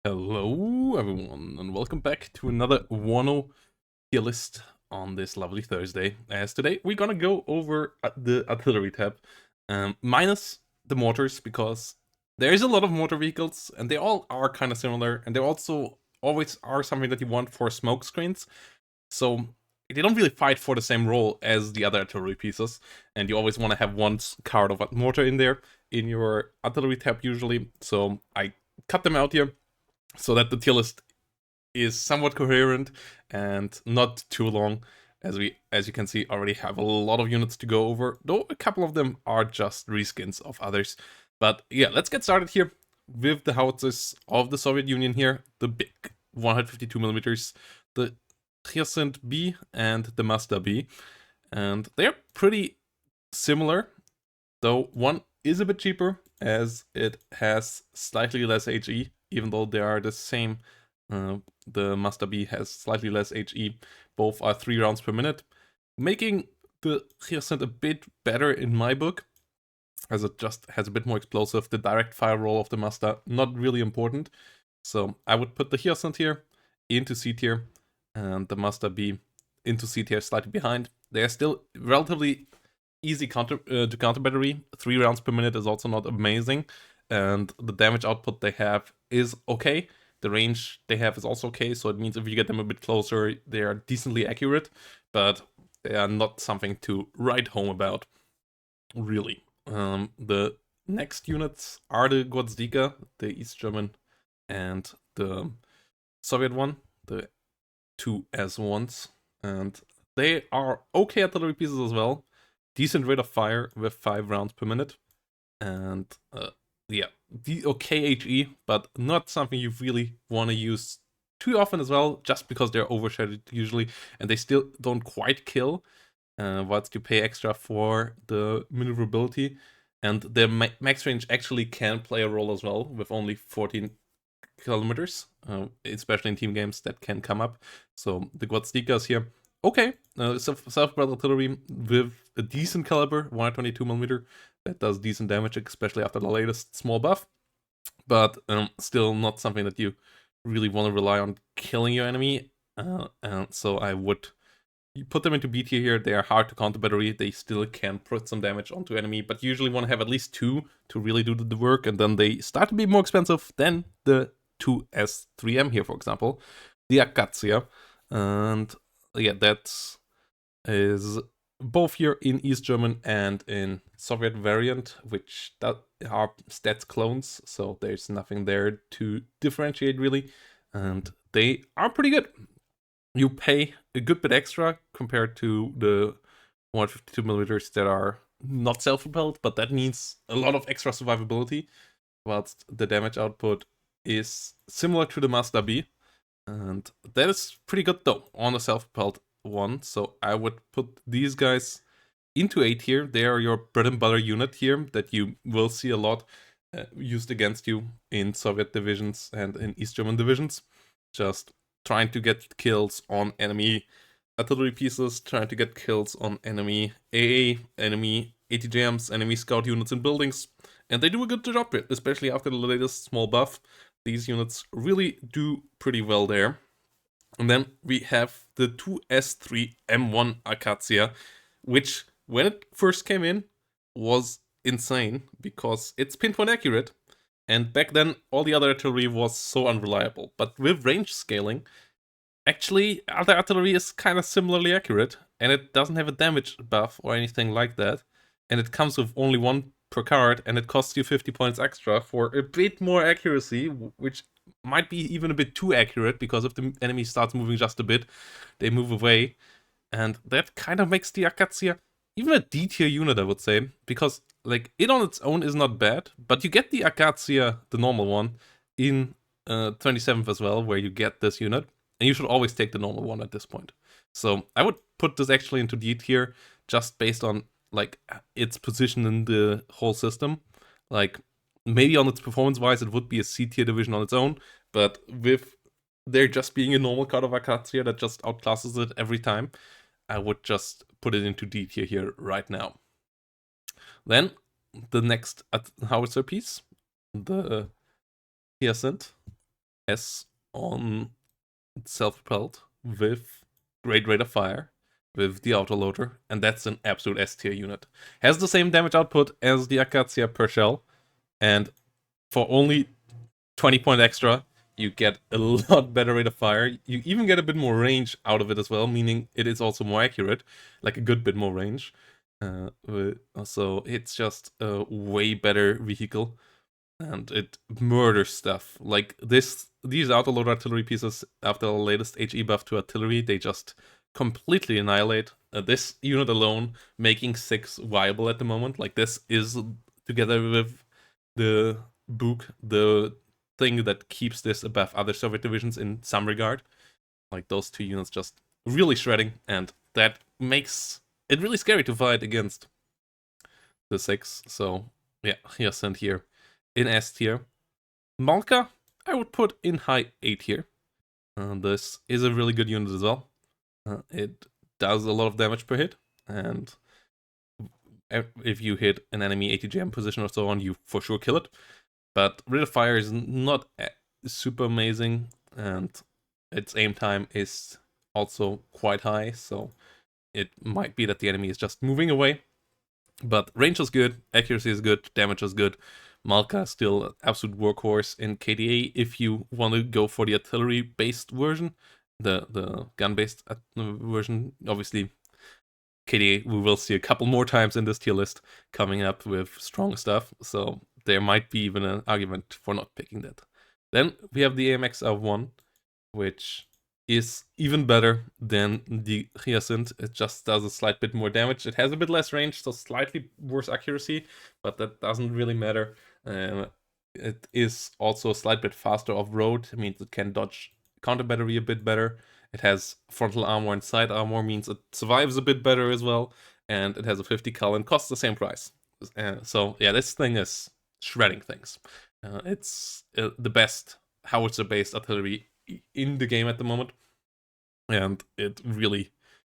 Hello everyone and welcome back to another WARNO tier list on this lovely Thursday. As today we're gonna go over the artillery tab, minus the mortars, because there is a lot of mortar vehicles and they all are kind of similar, and they also always are something that you want for smoke screens. So they don't really fight for the same role as the other artillery pieces, and you always want to have one card of a mortar in there in your artillery tab usually. So I cut them out here so that the tier list is somewhat coherent and not too long, as you can see, already have a lot of units to go over, though a couple of them are just reskins of others. But yeah, let's get started here with the howitzers of the Soviet Union here, the big 152mm, the Hyacinth B and the Mazda B, and they're pretty similar, though one is a bit cheaper as it has slightly less HE, even though they are the same. The Mazda B has slightly less HE. Both are 3 rounds per minute, making the Hyacinth a bit better in my book, as it just has a bit more explosive. The direct fire roll of the Mazda, not really important. So I would put the Hyacinth here into C tier, and the Mazda B into C tier, slightly behind. They are still relatively easy to counter battery. 3 rounds per minute is also not amazing, and the damage output they have is okay. The range they have is also okay, so it means if you get them a bit closer, they are decently accurate, but they are not something to write home about, really. The next units are the Gwozdika, the East German, and the Soviet one, the two S1s, and they are okay artillery pieces as well. Decent rate of fire with 5 rounds per minute, and yeah, the okay HE, but not something you really want to use too often as well, just because they're overshadowed usually, and they still don't quite kill, whilst you pay extra for the maneuverability, and their max range actually can play a role as well, with only 14 kilometers, especially in team games that can come up. So the Gwozdika's here, okay, self-propelled artillery with a decent caliber, 122mm, that does decent damage, especially after the latest small buff, but still not something that you really want to rely on killing your enemy, and so I would put them into B tier here. They are hard to counter battery, they still can put some damage onto enemy, but you usually want to have at least 2 to really do the work, and then they start to be more expensive than the 2S3M here, for example, the Acacia, and yeah, that is both here in East German and in Soviet variant, which that are stats clones, so there's nothing there to differentiate really, and they are pretty good. You pay a good bit extra compared to the 152mm that are not self-propelled, but that means a lot of extra survivability, whilst the damage output is similar to the Mazda B, and that is pretty good though on a self-propelled one. So I would put these guys into A tier. They are your bread and butter unit here that you will see a lot used against you in Soviet divisions and in East German divisions, just trying to get kills on enemy artillery pieces, trying to get kills on enemy AA, enemy ATGMs, enemy scout units in buildings, and they do a good job here, especially after the latest small buff. These units really do pretty well there. And then we have the 2S3 M1 Acacia, which when it first came in was insane because it's pinpoint accurate, and back then all the other artillery was so unreliable. But with range scaling, actually other artillery is kind of similarly accurate, and it doesn't have a damage buff or anything like that, and it comes with only 1 per card, and it costs you 50 points extra for a bit more accuracy, which might be even a bit too accurate, because if the enemy starts moving just a bit, they move away, and that kind of makes the Acacia even a D tier unit, I would say, because like it on its own is not bad, but you get the Acacia, the normal one, in 27th as well, where you get this unit, and you should always take the normal one at this point. So I would put this actually into D tier, just based on like its position in the whole system. Like maybe on its performance wise, it would be a C tier division on its own, but with there just being a normal card of Acacia that just outclasses it every time, I would just put it into D tier here right now. Then the next howitzer piece, the Hyacinth, S on self-propelled with great rate of fire, with the autoloader, and that's an absolute S tier unit. Has the same damage output as the Acacia per shell, and for only 20 point extra, you get a lot better rate of fire. You even get a bit more range out of it as well, meaning it is also more accurate, like a good bit more range. So it's just a way better vehicle, and it murders stuff. Like these autoload artillery pieces, after the latest HE buff to artillery, they just completely annihilate. This unit alone making 6 viable at the moment. Like this is, together with the Buk, the thing that keeps this above other Soviet divisions in some regard. Like those 2 units just really shredding, and that makes it really scary to fight against the 6. So yeah, Hyacinth here in S tier. Malka, I would put in high A tier. This is a really good unit as well. It does a lot of damage per hit, and if you hit an enemy ATGM position or so on, you for sure kill it. But rate of fire is not super amazing, and its aim time is also quite high, so it might be that the enemy is just moving away. But range is good, accuracy is good, damage is good. Malka is still an absolute workhorse in KDA if you want to go for the artillery-based version, the gun-based version. Obviously, KDA we will see a couple more times in this tier list coming up with strong stuff, so there might be even an argument for not picking that. Then we have the AMX of1, which is even better than the Hyacinth. It just does a slight bit more damage. It has a bit less range, so slightly worse accuracy, but that doesn't really matter. It is also a slight bit faster off-road. It means it can dodge counter battery a bit better. It has frontal armor and side armor, means it survives a bit better as well. And it has a 50 cal and costs the same price. So yeah, this thing is shredding things. It's the best howitzer-based artillery in the game at the moment, and it really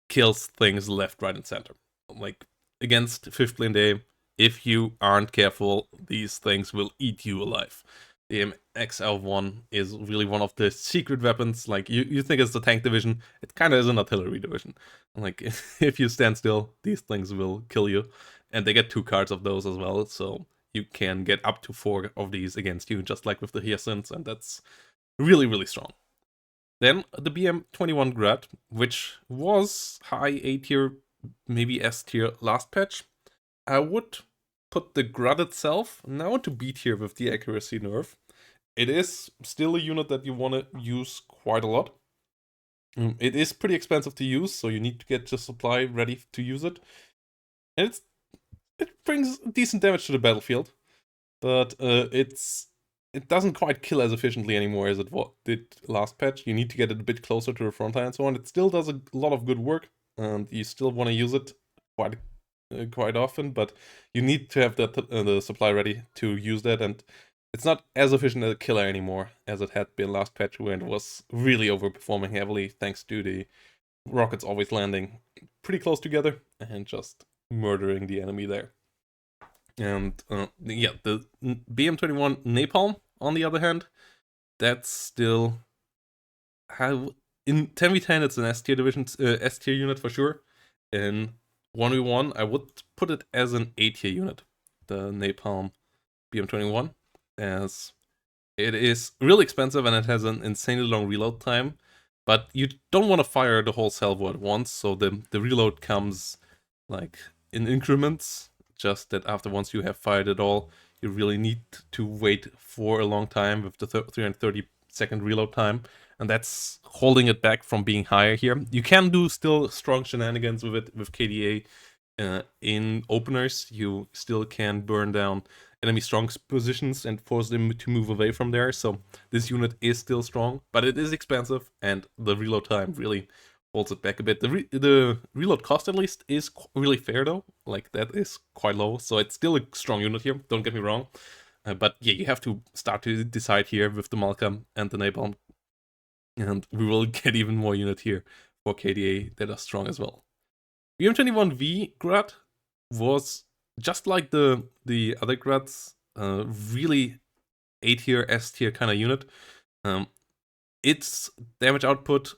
kills things left, right, and center. Like against 5th lane day, if you aren't careful, these things will eat you alive. The MX-1 is really one of the secret weapons. Like you think it's the tank division, it kind of is an artillery division. Like if you stand still, these things will kill you, and they get 2 cards of those as well. So you can get up to 4 of these against you, just like with the Hyacinths, and that's really, really strong. Then the BM21 Grad, which was high A tier, maybe S tier last patch. I would put the Grad itself now to B tier with the accuracy nerf. It is still a unit that you want to use quite a lot. It is pretty expensive to use, so you need to get the supply ready to use it. And it brings decent damage to the battlefield, but it doesn't quite kill as efficiently anymore as it did last patch. You need to get it a bit closer to the front line and so on. It still does a lot of good work, and you still want to use it quite often, but you need to have the supply ready to use that, and it's not as efficient a killer anymore as it had been last patch, where it was really overperforming heavily thanks to the rockets always landing pretty close together and just murdering the enemy there. And yeah, the BM21 Napalm, on the other hand, that's still in 10v10 it's an S tier division, S tier unit for sure. In 1v1 I would put it as an A tier unit, the Napalm BM21, as it is really expensive and it has an insanely long reload time, but you don't want to fire the whole salvo at once, so the reload comes like in increments. Just that after once you have fired it all, you really need to wait for a long time with the 330-second reload time, and that's holding it back from being higher here. You can do still strong shenanigans with it with KDA. In openers, you still can burn down enemy strong positions and force them to move away from there, so this unit is still strong, but it is expensive, and the reload time really holds it back a bit. The reload cost, at least, is really fair, though. Like, that is quite low, so it's still a strong unit here, don't get me wrong. But yeah, you have to start to decide here with the Malka and the Napalm, and we will get even more unit here for KDA that are strong as well. BM21V Grad was just like the other Grads, really A tier, S tier kind of unit. its damage output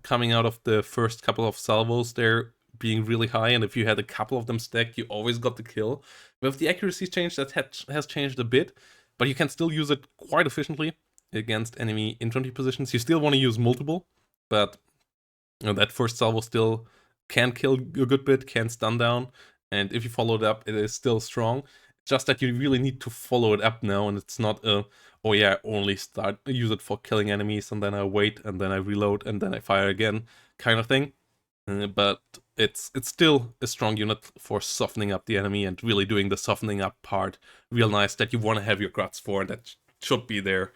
coming out of the first couple of salvos there being really high, and if you had a couple of them stacked, you always got the kill. With the accuracy change, that has changed a bit, but you can still use it quite efficiently against enemy infantry positions. You still want to use multiple, but that first salvo still can kill a good bit, can stun down, and if you follow it up, it is still strong. Just that you really need to follow it up now, and it's not a, oh yeah, only use it for killing enemies, and then I wait, and then I reload, and then I fire again, kind of thing. But it's still a strong unit for softening up the enemy and really doing the softening up part real nice that you want to have your Grads for, and that should be there.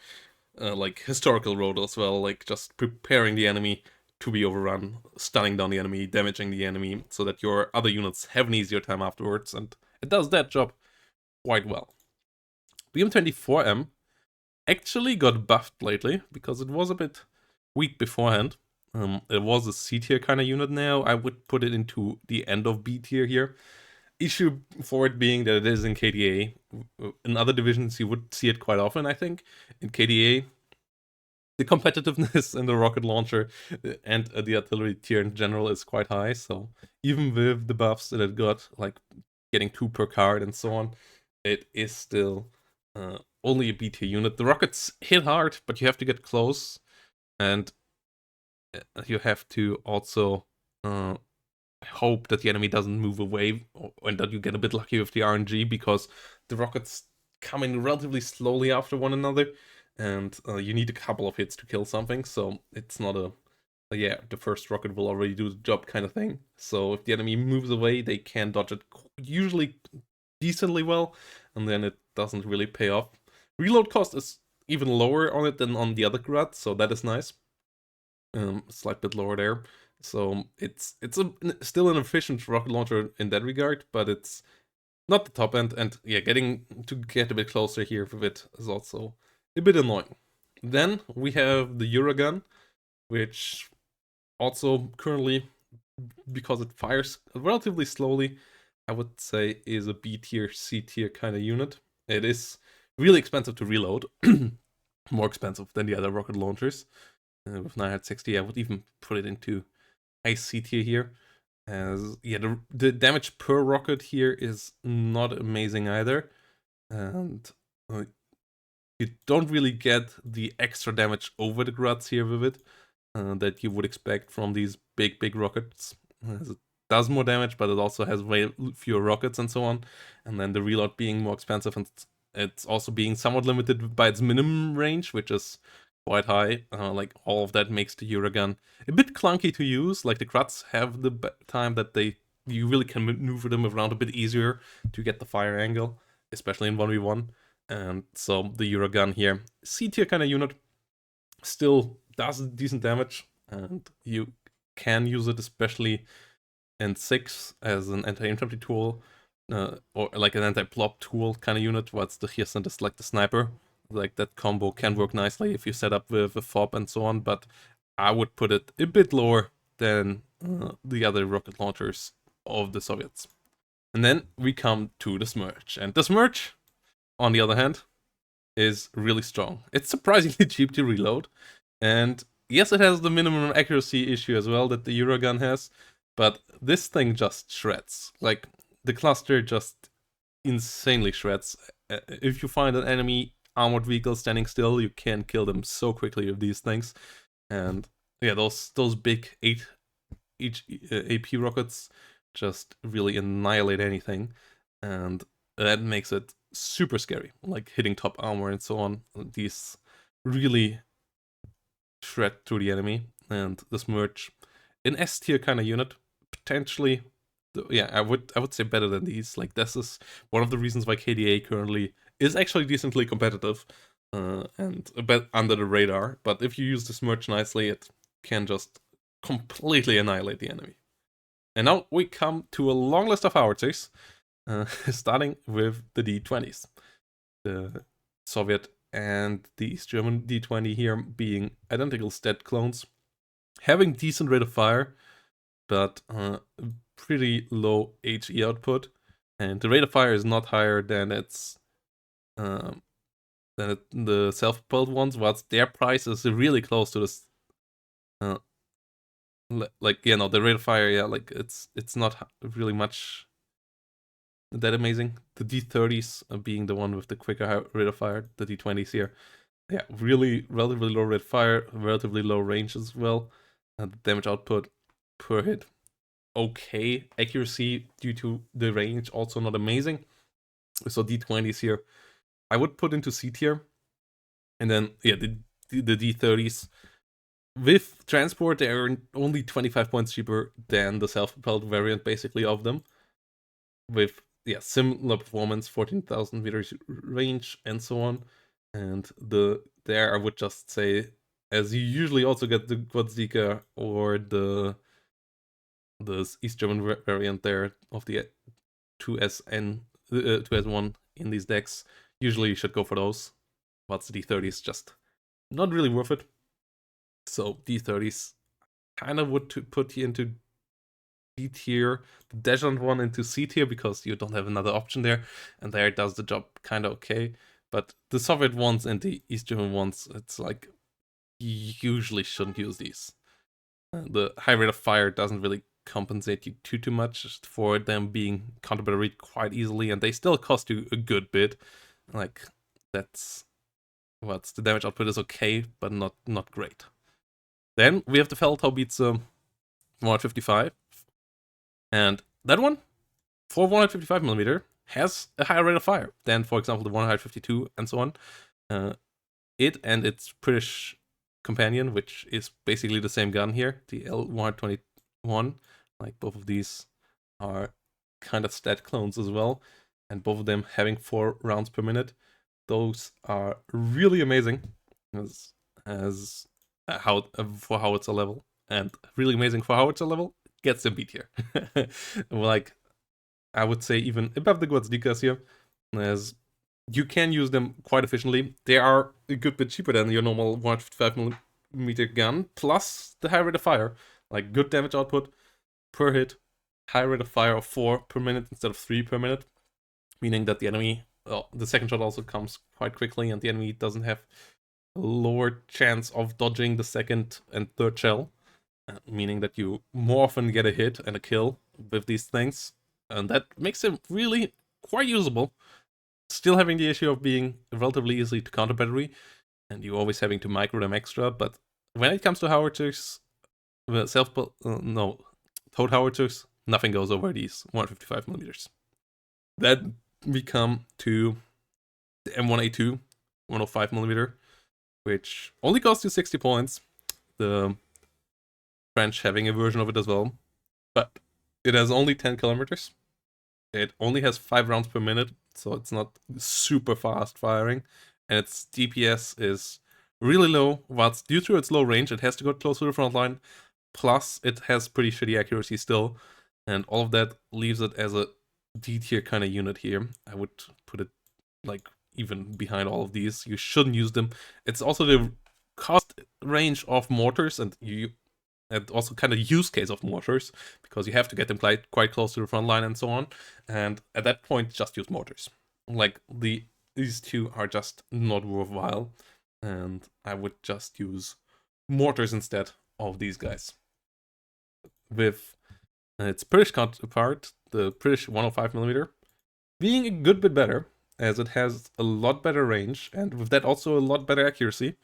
Like historical road as well, like just preparing the enemy to be overrun, stunning down the enemy, damaging the enemy, so that your other units have an easier time afterwards, and it does that job quite well. BM24M actually got buffed lately, because it was a bit weak beforehand. It was a C tier kind of unit now. I would put it into the end of B tier here. Issue for it being that it is in KDA. In other divisions, you would see it quite often, I think. In KDA, the competitiveness in the rocket launcher and the artillery tier in general is quite high. So even with the buffs that it got, like getting 2 per card and so on, it is still only a B tier unit. The rockets hit hard, but you have to get close, and you have to also hope that the enemy doesn't move away, and that you get a bit lucky with the RNG, because the rockets come in relatively slowly after one another, and you need a couple of hits to kill something, so it's not a yeah, the first rocket will already do the job kind of thing. So if the enemy moves away, they can dodge it usually decently well, and then it doesn't really pay off. Reload cost is even lower on it than on the other Grad, so that is nice. Slight bit lower there. So it's still an efficient rocket launcher in that regard, but it's not the top end, and yeah, getting a bit closer here with it is also a bit annoying. Then we have the Uragan, which also currently, because it fires relatively slowly, I would say is a B tier, C tier kind of unit. It is really expensive to reload, more expensive than the other rocket launchers. With 960, I would even put it into high C tier here. As yeah, the damage per rocket here is not amazing either, and you don't really get the extra damage over the Grads here with it that you would expect from these big rockets. It does more damage, but it also has way fewer rockets and so on, and then the reload being more expensive, and it's also being somewhat limited by its minimum range, which is quite high. Like all of that makes the Uragan a bit clunky to use. Like the Grads have the time that you really can maneuver them around a bit easier to get the fire angle, especially in 1v1. And so the Uragan here, C tier kind of unit, still does decent damage, and you can use it especially in 6 as an anti-infantry tool, or like an anti-plop tool kind of unit, whilst the Hyacint is like the sniper. Like that combo can work nicely if you set up with a fob and so on, but I would put it a bit lower than the other rocket launchers of the Soviets. And then we come to the Smerch, and the Smerch, on the other hand, is really strong. It's surprisingly cheap to reload, and yes, it has the minimum accuracy issue as well that the Uragan has, but this thing just shreds. Like, the cluster just insanely shreds. If you find an enemy armored vehicle standing still, you can kill them so quickly with these things. And yeah, those big 8 each AP rockets just really annihilate anything, and that makes it super scary, like hitting top armor and so on. These really shred through the enemy, and the Smerch, an S tier kind of unit, potentially. Yeah, I would say better than these. Like, this is one of the reasons why KDA currently is actually decently competitive and a bit under the radar. But if you use the Smerch nicely, it can just completely annihilate the enemy. And now we come to a long list of howitzers, starting with the D20s. The Soviet and the East German D20 here being identical stat clones, having decent rate of fire, but pretty low HE output, and the rate of fire is not higher than its than the self-propelled ones, whilst their price is really close to this. Like, you know, the rate of fire, yeah, like it's not really much that amazing. The D30s being the one with the quicker rate of fire, the D20s here. Yeah, really relatively low rate of fire, relatively low range as well. And the damage output per hit, okay. Accuracy due to the range, also not amazing. So D20s here, I would put into C tier. And then, yeah, the D30s. With transport, they are only 25 points cheaper than the self-propelled variant, basically, of them. With, yeah, similar performance, 14,000 meters range, and so on. And there I would just say, as you usually also get the Quadzika or the East German variant there of the 2SN, 2S1 in these decks, usually you should go for those. But the D30 is just not really worth it. So D30s kind of would put you into D tier, the Dejant one into C tier because you don't have another option there, and there it does the job kind of okay. But the Soviet ones and the East German ones, it's like you usually shouldn't use these. The high rate of fire doesn't really compensate you too much for them being counter-batteried quite easily, and they still cost you a good bit. Like, that's what's the damage output is okay, but not great. Then we have the Feldhaubitze 155, and that one, for 155mm, has a higher rate of fire than, for example, the 152 and so on. It and its British companion, which is basically the same gun here, the L121, like both of these are kind of stat clones as well, and both of them having 4 rounds per minute. Those are really amazing as for howitzer level, and really amazing for howitzer level. Gets them beat here. Like, I would say even above the Gwozdika's here, as you can use them quite efficiently. They are a good bit cheaper than your normal 155mm gun, plus the high rate of fire. Like, good damage output per hit, high rate of fire of 4 per minute instead of 3 per minute, meaning that the enemy, well, the second shot also comes quite quickly, and the enemy doesn't have a lower chance of dodging the second and third shell, meaning that you more often get a hit and a kill with these things, and that makes them really quite usable. Still having the issue of being relatively easy to counter battery, and you always having to micro them extra, but when it comes to howitzers, towed howitzers, nothing goes over these 155mm. Then we come to the M1A2 105mm, which only costs you 60 points. The French having a version of it as well, but it has only 10 kilometers. It only has 5 rounds per minute, so it's not super fast firing, and its DPS is really low. Whilst due to its low range, it has to go close to the front line, plus it has pretty shitty accuracy still, and all of that leaves it as a D tier kind of unit here. I would put it like even behind all of these. You shouldn't use them. It's also the cost range of mortars, and also kind of use case of mortars, because you have to get them quite close to the front line and so on. And at that point, just use mortars. Like, these two are just not worthwhile, and I would just use mortars instead of these guys. With its British counterpart, the British 105mm, being a good bit better, as it has a lot better range, and with that also a lot better accuracy,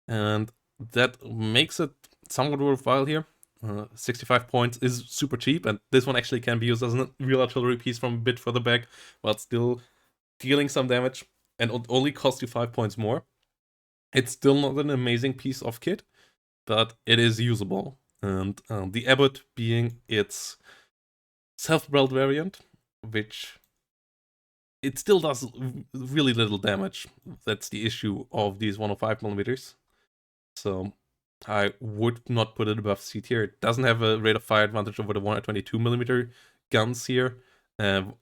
and that makes it somewhat worthwhile here. 65 points is super cheap, and this one actually can be used as a real artillery piece from a bit further back, while still dealing some damage, and it only costs you 5 points more. It's still not an amazing piece of kit, but it is usable. And the Abbott being its self-propelled variant, which it still does really little damage. That's the issue of these 105mm. So I would not put it above C tier. It doesn't have a rate of fire advantage over the 122mm guns here,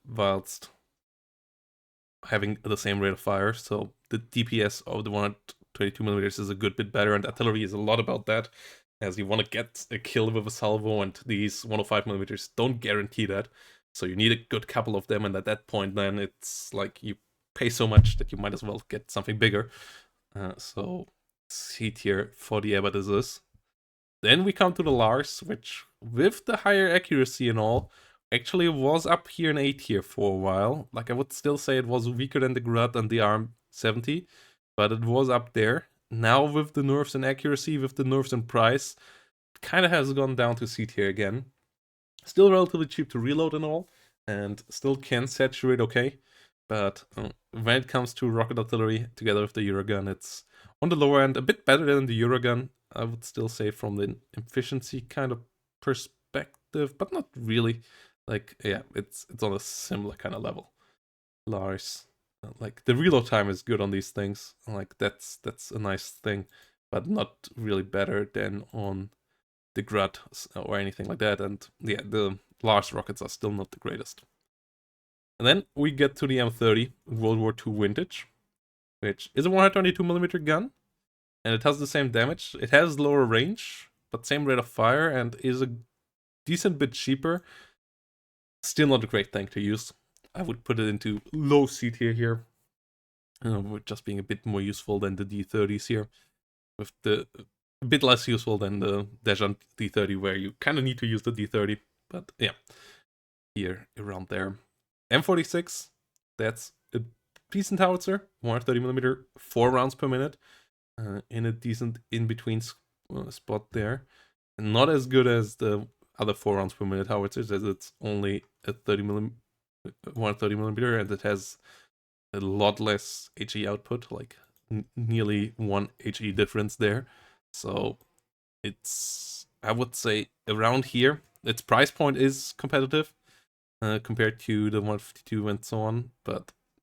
whilst having the same rate of fire. So the DPS of the 122mm is a good bit better, and artillery is a lot about that, as you want to get a kill with a salvo, and these 105mm don't guarantee that. So you need a good couple of them, and at that point then it's like you pay so much that you might as well get something bigger. So C tier for the abattoirs. Then we come to the Lars, which with the higher accuracy and all, actually was up here in A tier for a while. Like I would still say it was weaker than the Grad and the RM70, but it was up there. Now with the nerfs and accuracy, with the nerfs and price, it kind of has gone down to C tier again. Still relatively cheap to reload and all, and still can saturate okay. But when it comes to rocket artillery together with the Uragan, it's on the lower end, a bit better than the Uragan, I would still say, from the efficiency kind of perspective, but not really. Like, yeah, it's on a similar kind of level. Lars, like the reload time is good on these things. Like that's a nice thing, but not really better than on the Grad or anything like that. And yeah, the Lars rockets are still not the greatest. And then we get to the M30 World War II vintage, which is a 122mm gun, and it has the same damage. It has lower range, but same rate of fire, and is a decent bit cheaper. Still not a great thing to use. I would put it into low C tier here, with just being a bit more useful than the D30s here, with the a bit less useful than the Dejant D30, where you kind of need to use the D30, but yeah, here around there. M-46, that's a decent howitzer, 130mm, 4 rounds per minute, in a decent in-between spot there. And not as good as the other 4 rounds per minute howitzers, as it's only a 130mm, and it has a lot less HE output, like nearly 1 HE difference there. So it's, I would say, around here. Its price point is competitive compared to the 152 and so on,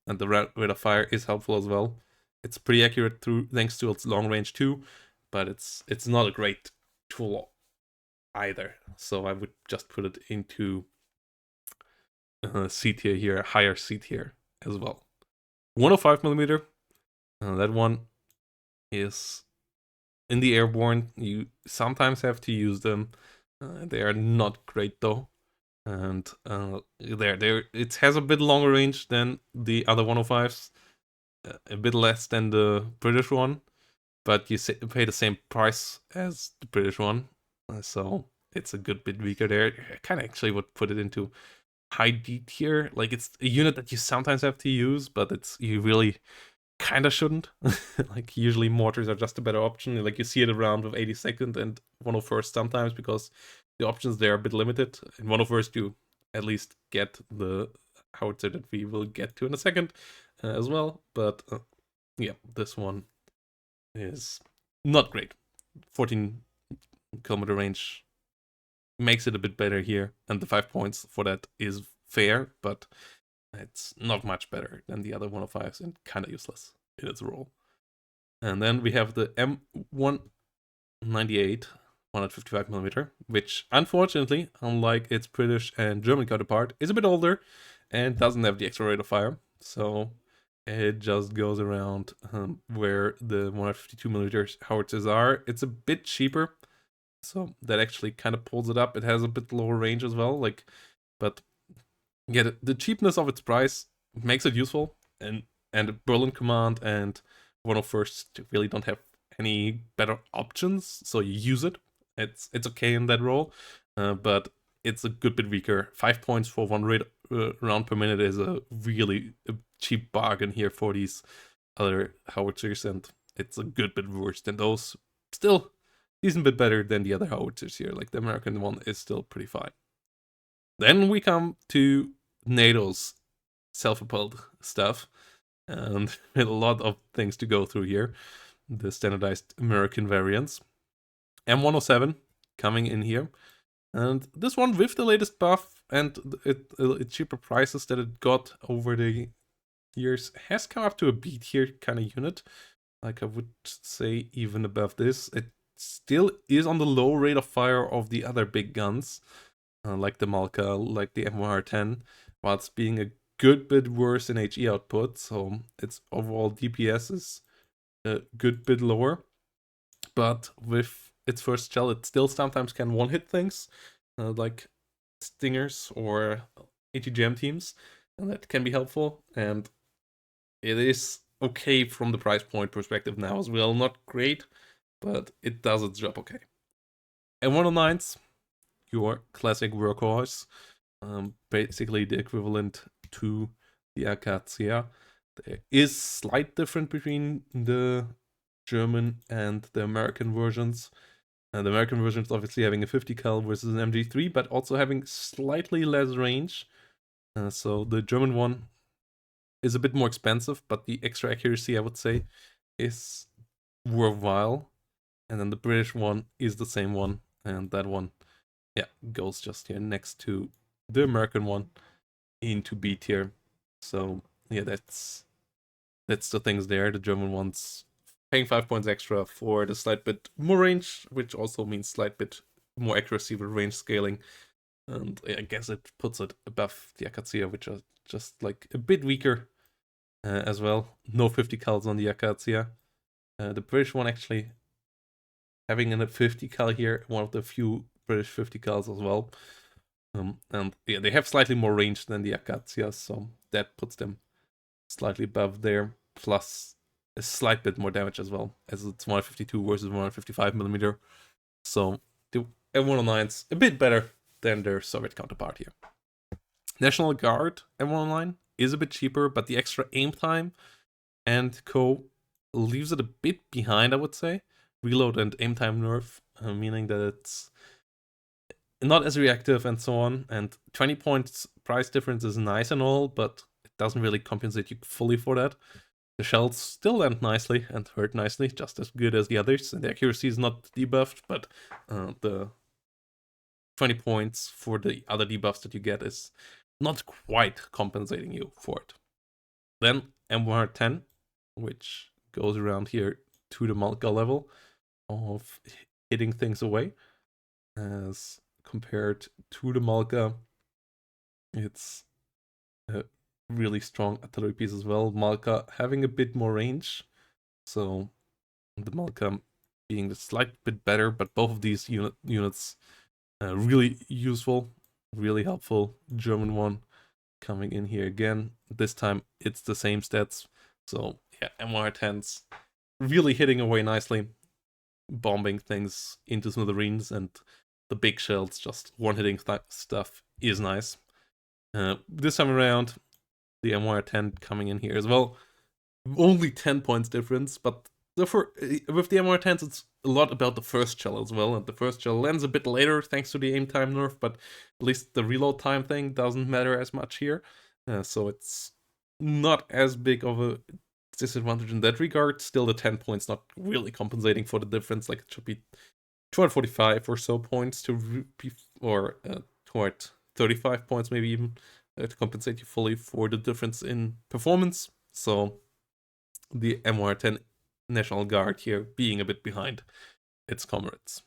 and the rate of fire is helpful as well. It's pretty accurate thanks to its long range too, but it's not a great tool either. So I would just put it into C tier here, higher C tier as well. 105mm, that one is in the airborne. You sometimes have to use them. They are not great though. And it has a bit longer range than the other 105s, a bit less than the British one, but you pay the same price as the British one, so it's a good bit weaker there. I kind of actually would put it into high D tier. Like, it's a unit that you sometimes have to use, but you really kind of shouldn't. Like, usually mortars are just a better option. Like, you see it around with 82nd and 101st sometimes, because the options there are a bit limited. In 101st, you at least get the howitzer that we will get to in a second as well. But yeah, this one is not great. 14km range makes it a bit better here, and the 5 points for that is fair, but it's not much better than the other 105s and kind of useless in its role. And then we have the M198 155mm, which unfortunately, unlike its British and German counterpart, is a bit older and doesn't have the extra rate of fire. So it just goes around where the 152mm howitzers are. It's a bit cheaper, so that actually kind of pulls it up. It has a bit lower range as well, but yeah, the cheapness of its price makes it useful, and Berlin Command and 101st really don't have any better options, so you use it. It's okay in that role, but it's a good bit weaker. 5 points for 1 round per minute is a really cheap bargain here for these other howitzers, and it's a good bit worse than those. Still, decent bit better than the other howitzers here. Like, the American one is still pretty fine. Then we come to NATO's self-propelled stuff, and a lot of things to go through here. The standardized American variants. M107 coming in here, and this one with the latest buff and its cheaper prices that it got over the years has come up to a B tier kind of unit. Like, I would say even above this. It still is on the low rate of fire of the other big guns, like the Malka, like the MLRS, while it's being a good bit worse in HE output, so its overall DPS is a good bit lower. But with its first shell, it still sometimes can one-hit things, like stingers or ATGM teams, and that can be helpful. And it is okay from the price point perspective now as well. Not great, but it does its job okay. M109s, your classic workhorse, basically the equivalent to the Acacia. There is slight difference between the German and the American versions. And the American version is obviously having a 50 cal versus an MG3, but also having slightly less range. So the German one is a bit more expensive, but the extra accuracy, I would say, is worthwhile. And then the British one is the same one, and that one, yeah, goes just here next to the American one into B tier. So yeah, that's the things there. The German one's paying 5 points extra for the slight bit more range, which also means slight bit more accuracy with range scaling. And I guess it puts it above the Acacia, which are just like a bit weaker as well. No 50 cals on the Acacia. The British one actually having a 50 cal here, one of the few British 50 cals as well. And yeah, they have slightly more range than the Acacia, so that puts them slightly above there, plus a slight bit more damage as well, as it's 152 versus 155mm. So the M109's a bit better than their Soviet counterpart here. National Guard M109 is a bit cheaper, but the extra aim time and co leaves it a bit behind, I would say. Reload and aim time nerf, meaning that it's not as reactive and so on. And 20 points price difference is nice and all, but it doesn't really compensate you fully for that. The shells still land nicely and hurt nicely, just as good as the others. And the accuracy is not debuffed, but the 20 points for the other debuffs that you get is not quite compensating you for it. Then M110, which goes around here to the Malka level of hitting things away. As compared to the Malka, it's a really strong artillery piece as well. Malka having a bit more range, so the Malka being a slight bit better, but both of these units really useful, really helpful. German one coming in here again. This time it's the same stats, so yeah, M110s really hitting away nicely, bombing things into smithereens, and the big shells just one-hitting stuff is nice. This time around, the M110 coming in here as well. Only 10 points difference, but with the M110s, it's a lot about the first shell as well, and the first shell lands a bit later thanks to the aim time nerf, but at least the reload time thing doesn't matter as much here. So it's not as big of a disadvantage in that regard. Still, the 10 points not really compensating for the difference. Like, it should be 245 or so points to or toward 35 points maybe even to compensate you fully for the difference in performance. So the M110 National Guard here being a bit behind its comrades.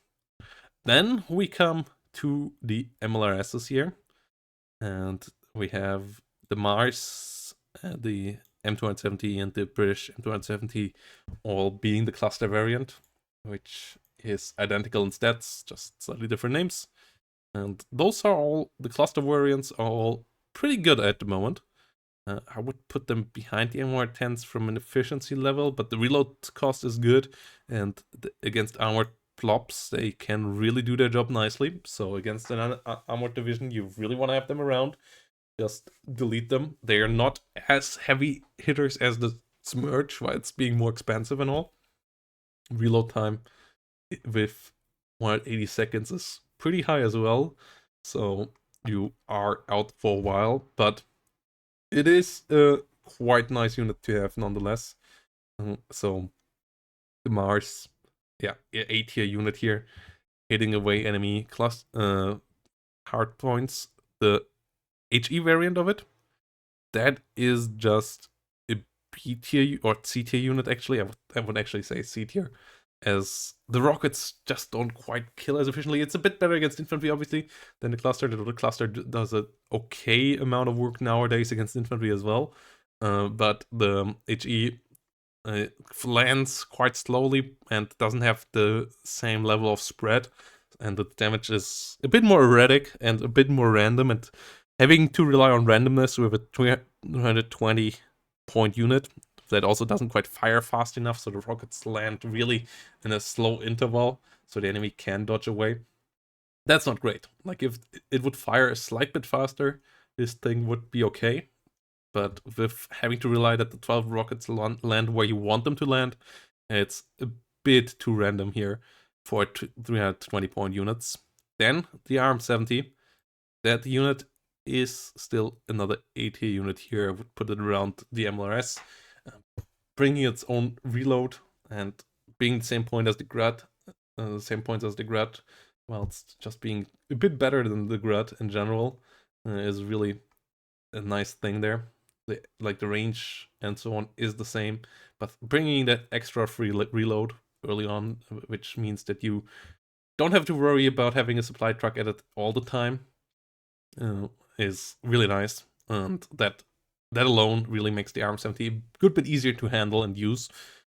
Then we come to the MLRSs here, and we have the Mars, the M270 and the British M270 all being the cluster variant, which is identical in stats, just slightly different names. And those are all, the cluster variants are all pretty good at the moment. I would put them behind the M110s from an efficiency level, but the reload cost is good, and against armored plops, they can really do their job nicely. So against an armored division, you really want to have them around. Just delete them. They are not as heavy hitters as the Smerch, while it's being more expensive and all. Reload time with 180 seconds is pretty high as well, so you are out for a while, but it is a quite nice unit to have nonetheless. So the Mars, yeah, A tier unit here, hitting away enemy class hard points. The HE variant of it, that is just a B tier or C tier unit. Actually, I would actually say C tier, as the rockets just don't quite kill as efficiently. It's a bit better against infantry, obviously, than the cluster. The cluster does an okay amount of work nowadays against infantry as well. But the HE lands quite slowly and doesn't have the same level of spread. And the damage is a bit more erratic and a bit more random. And having to rely on randomness with a 220 point unit that also doesn't quite fire fast enough, so the rockets land really in a slow interval, so the enemy can dodge away. That's not great. Like, if it would fire a slight bit faster, this thing would be okay. But with having to rely that the 12 rockets land where you want them to land, it's a bit too random here for 320 point units. Then the RM-70, that unit is still another A tier unit here. I would put it around the MLRS, bringing its own reload and being the same point as the Grad, well, it's just being a bit better than the Grad in general, is really a nice thing there. Like the range and so on is the same, but bringing that extra free reload early on, which means that you don't have to worry about having a supply truck at it all the time, is really nice. And that alone really makes the RM-70 a good bit easier to handle and use.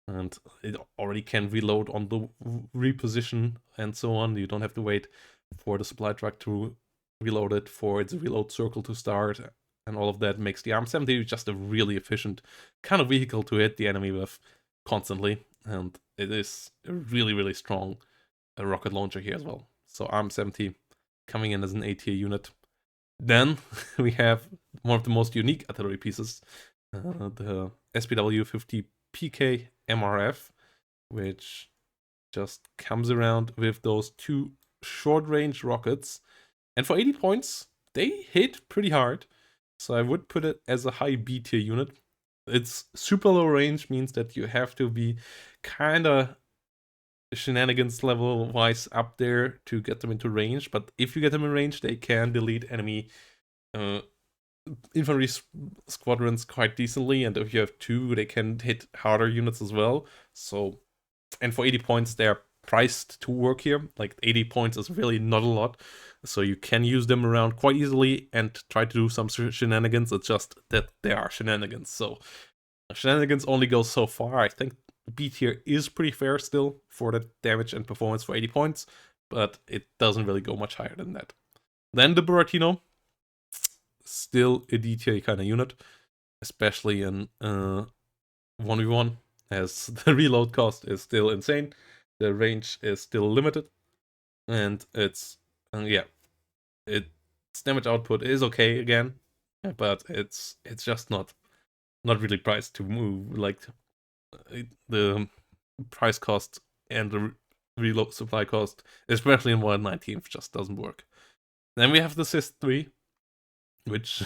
And it already can reload on the reposition and so on. You don't have to wait for the supply truck to reload it, for its reload circle to start, and all of that makes the RM-70 just a really efficient kind of vehicle to hit the enemy with constantly. And it is a really, really strong rocket launcher here as well. So RM-70 coming in as an A tier unit. Then we have one of the most unique artillery pieces, the SPW-50 PK MRF, which just comes around with those two short-range rockets. And for 80 points, they hit pretty hard. So I would put it as a high B tier unit. Its super low range means that you have to be kind of shenanigans level wise up there to get them into range. But if you get them in range, they can delete enemy infantry squadrons quite decently. And if you have two, they can hit harder units as well. So, and for 80 points, they're priced to work here. Like 80 points is really not a lot. So you can use them around quite easily and try to do some shenanigans. It's just that they are shenanigans. So shenanigans only go so far. I think B tier is pretty fair still for the damage and performance for 80 points, but it doesn't really go much higher than that. Then the Buratino, still a D tier kind of unit, especially in 1v1, as the reload cost is still insane, the range is still limited, and it's its damage output is okay again, but it's just not really priced to move. Like the price cost and the reload supply cost, especially in 1/19th, just doesn't work. Then we have the SIS-3, which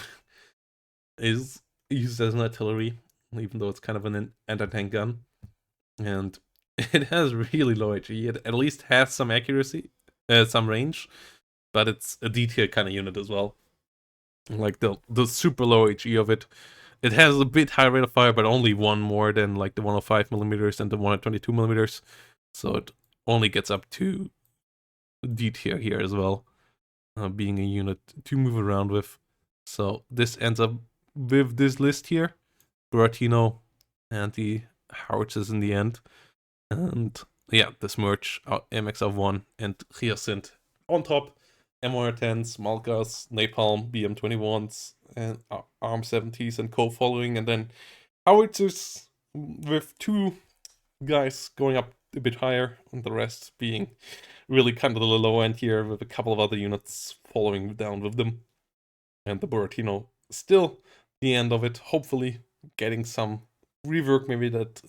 is used as an artillery, even though it's kind of an anti-tank gun, and it has really low HE. It at least has some accuracy, some range, but it's a D tier kind of unit as well. Like the super low HE of it. It has a bit high rate of fire, but only one more than like the 105mm and the 122mm. So it only gets up to D tier here as well, being a unit to move around with. So this ends up with this list here. Buratino and the howitzers in the end. And yeah, this merge, MX-1 and Hyacinth on top. MR10s, Malkas, Napalm, BM21s, and ARM-70s and co following, and then howitzers with two guys going up a bit higher, and the rest being really kind of the low end here, with a couple of other units following down with them. And the Buratino still the end of it, hopefully getting some rework, maybe that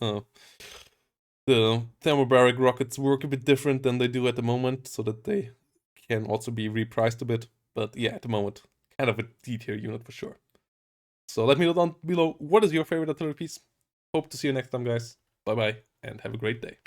the thermobaric rockets work a bit different than they do at the moment, so that they can also be repriced a bit. But yeah, at the moment, kind of a D tier unit for sure. So let me know down below, what is your favorite artillery piece? Hope to see you next time, guys. Bye bye, and have a great day.